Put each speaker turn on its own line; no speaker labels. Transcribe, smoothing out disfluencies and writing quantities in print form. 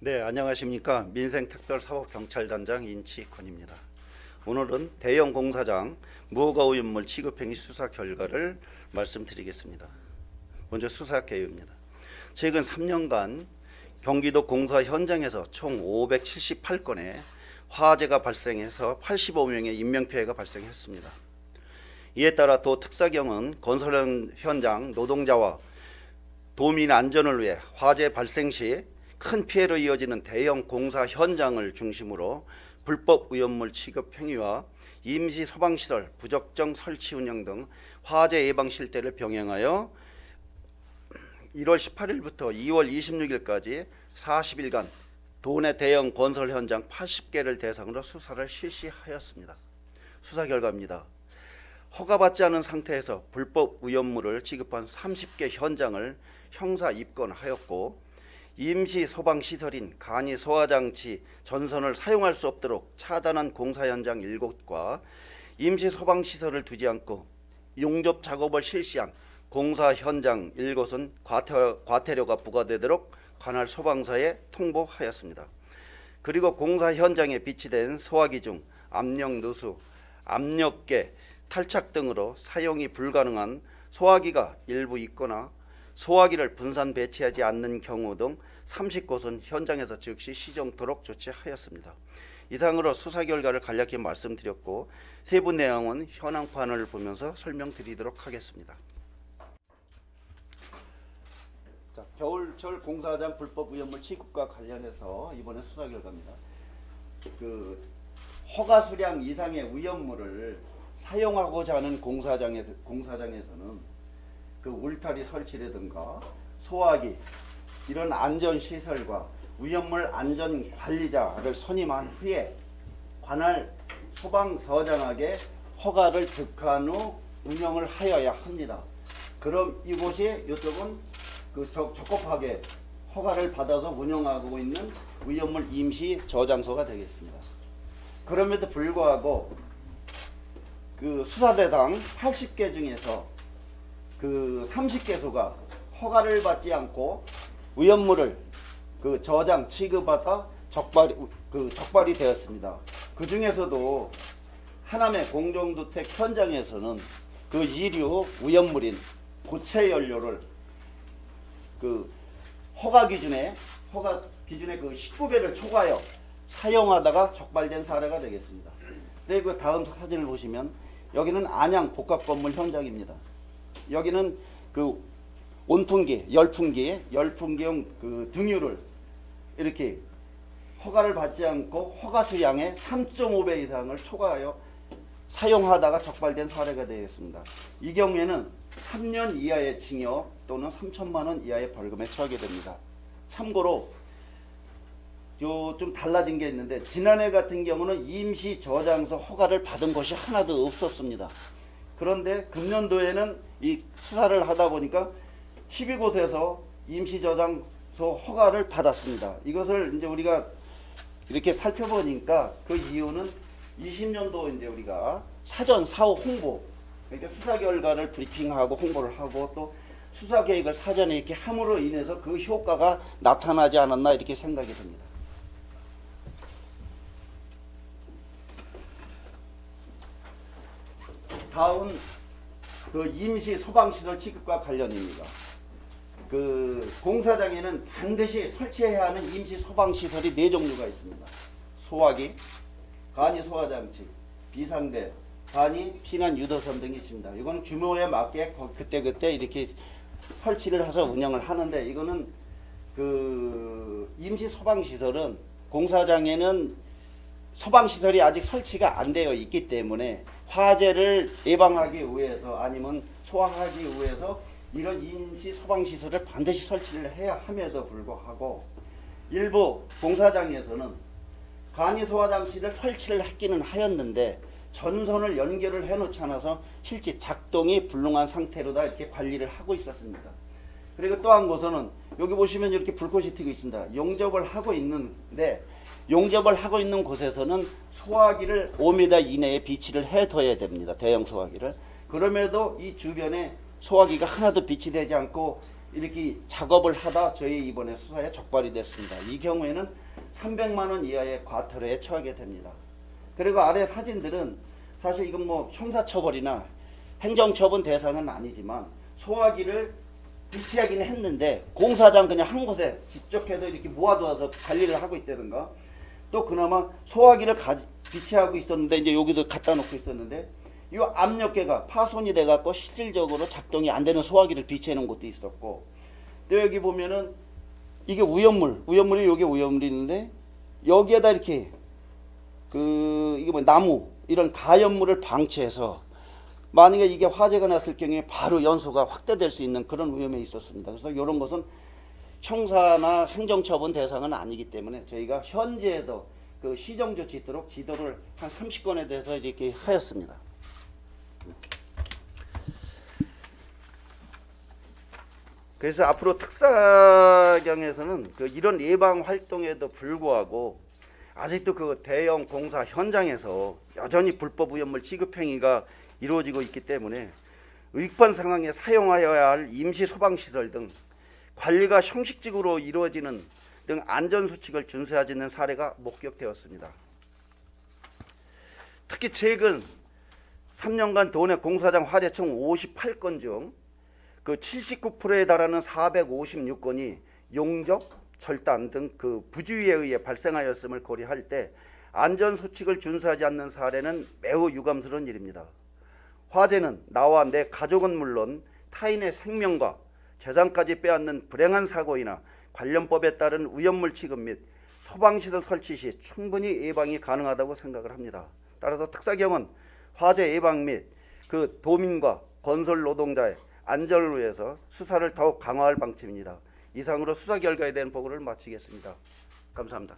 네, 안녕하십니까. 민생특별사법경찰단장 인치권입니다. 오늘은 대형 공사장 무허가오염물 취급행위 수사 결과를 말씀드리겠습니다. 먼저 수사 개요입니다. 최근 3년간 경기도 공사 현장에서 총 578건의 화재가 발생해서 85명의 인명피해가 발생했습니다. 이에 따라 도 특사경은 건설 현장 노동자와 도민 안전을 위해 화재 발생 시 큰 피해로 이어지는 대형 공사 현장을 중심으로 불법 오염물 취급 행위와 임시 소방시설 부적정 설치 운영 등 화재 예방 실태를 병행하여 1월 18일부터 2월 26일까지 40일간 도내 대형 건설 현장 80개를 대상으로 수사를 실시하였습니다. 수사 결과입니다. 허가받지 않은 상태에서 불법 오염물을 취급한 30개 현장을 형사 입건하였고, 임시 소방시설인 간이 소화장치 전선을 사용할 수 없도록 차단한 공사 현장 7곳과 임시 소방시설을 두지 않고 용접 작업을 실시한 공사 현장 1곳은 과태료가 부과되도록 관할 소방서에 통보하였습니다. 그리고 공사 현장에 비치된 소화기 중 압력 누수, 압력계, 탈착 등으로 사용이 불가능한 소화기가 일부 있거나 소화기를 분산 배치하지 않는 경우 등 30곳은 현장에서 즉시 시정토록 조치하였습니다. 이상으로 수사 결과를 간략히 말씀드렸고, 세부 내용은 현황판을 보면서 설명드리도록 하겠습니다. 자, 겨울철 공사장 불법 오염물 취급과 관련해서 이번에 수사 결과입니다. 허가 수량 이상의 오염물을 사용하고자 하는 공사장에서는 울타리 설치라든가 소화기 이런 안전시설과 오염물 안전관리자를 선임한 후에 관할 소방서장에게 허가를 득한 후 운영을 하여야 합니다. 그럼 이곳이 이쪽은 적법하게 허가를 받아서 운영하고 있는 오염물 임시 저장소가 되겠습니다. 그럼에도 불구하고 수사 대상 80개 중에서 30개소가 허가를 받지 않고 오염물을 저장 취급하다 적발이 되었습니다. 그 중에서도 하남의 공동주택 현장에서는 이류 오염물인 고체 연료를 허가 기준의 19배를 초과하여 사용하다가 적발된 사례가 되겠습니다. 그리고 다음 사진을 보시면 여기는 안양 복합 건물 현장입니다. 여기는 온풍기, 열풍기용 등유를 이렇게 허가를 받지 않고 허가 수량의 3.5배 이상을 초과하여 사용하다가 적발된 사례가 되겠습니다. 이 경우에는 3년 이하의 징역 또는 3천만 원 이하의 벌금에 처하게 됩니다. 참고로 좀 달라진 게 있는데, 지난해 같은 경우는 임시 저장소 허가를 받은 곳이 하나도 없었습니다. 그런데 금년도에는 이 수사를 하다 보니까 12곳에서 임시 저장소 허가를 받았습니다. 이것을 이제 우리가 이렇게 살펴보니까 그 이유는 20년도 이제 우리가 사전 사후 홍보, 그러니까 수사 결과를 브리핑하고 홍보를 하고 또 수사 계획을 사전에 이렇게 함으로 인해서 그 효과가 나타나지 않았나 이렇게 생각이 듭니다. 다음 임시 소방시설 취급과 관련입니다. 공사장에는 반드시 설치해야 하는 임시 소방시설이 4종류가 있습니다. 소화기, 간이 소화장치, 비상대, 간이 피난 유도선 등이 있습니다. 이건 규모에 맞게 그때그때 이렇게 설치를 해서 운영을 하는데, 이거는 임시 소방시설은 공사장에는 소방시설이 아직 설치가 안 되어 있기 때문에 화재를 예방하기 위해서 아니면 소화하기 위해서 이런 임시 소방시설을 반드시 설치를 해야 함에도 불구하고 일부 공사장에서는 간이 소화장치를 설치를 했기는 하였는데 전선을 연결을 해놓지 않아서 실제 작동이 불능한 상태로다 이렇게 관리를 하고 있었습니다. 그리고 또 한 곳은 여기 보시면 이렇게 불꽃이 튀고 있습니다. 용접을 하고 있는데, 용접을 하고 있는 곳에서는 소화기를 5m 이내에 비치를 해둬야 됩니다. 대형 소화기를. 그럼에도 이 주변에 소화기가 하나도 비치되지 않고 이렇게 작업을 하다 저희 이번에 수사에 적발이 됐습니다. 이 경우에는 300만 원 이하의 과태료에 처하게 됩니다. 그리고 아래 사진들은 사실 이건 뭐 형사처벌이나 행정처분 대상은 아니지만 소화기를 비치하기는 했는데 공사장 그냥 한 곳에 집적해서 이렇게 모아두어서 관리를 하고 있다든가, 또 그나마 소화기를 비치하고 있었는데 이제 여기도 갖다 놓고 있었는데 이 압력계가 파손이 돼 갖고 실질적으로 작동이 안 되는 소화기를 비치해 놓은 것도 있었고, 또 여기 보면은 이게 우연물이 여기 우연물이 있는데 여기에다 이렇게 이게 뭐 나무 이런 가연물을 방치해서 만약에 이게 화재가 났을 경우에 바로 연소가 확대될 수 있는 그런 위험이 있었습니다. 그래서 이런 것은 형사나 행정처분 대상은 아니기 때문에 저희가 현재에도 그 시정조치 있도록 지도를 한 30건에 대해서 이렇게 하였습니다. 그래서 앞으로 특사경에서는 이런 예방 활동에도 불구하고 아직도 그 대형 공사 현장에서 여전히 불법 오염물 취급 행위가 이루어지고 있기 때문에 위급한 상황에 사용하여야 할 임시 소방시설 등 관리가 형식적으로 이루어지는 등 안전수칙을 준수하지 않는 사례가 목격되었습니다. 특히 최근 3년간 도내 공사장 화재 총 58건 중 그 79%에 달하는 456건이 용접, 절단 등 그 부주의에 의해 발생하였음을 고려할 때 안전수칙을 준수하지 않는 사례는 매우 유감스러운 일입니다. 화재는 나와 내 가족은 물론 타인의 생명과 재산까지 빼앗는 불행한 사고이나 관련법에 따른 오염물 취급 및 소방시설 설치 시 충분히 예방이 가능하다고 생각을 합니다. 따라서 특사경은 화재 예방 및 그 도민과 건설 노동자의 안전을 위해서 수사를 더욱 강화할 방침입니다. 이상으로 수사 결과에 대한 보고를 마치겠습니다. 감사합니다.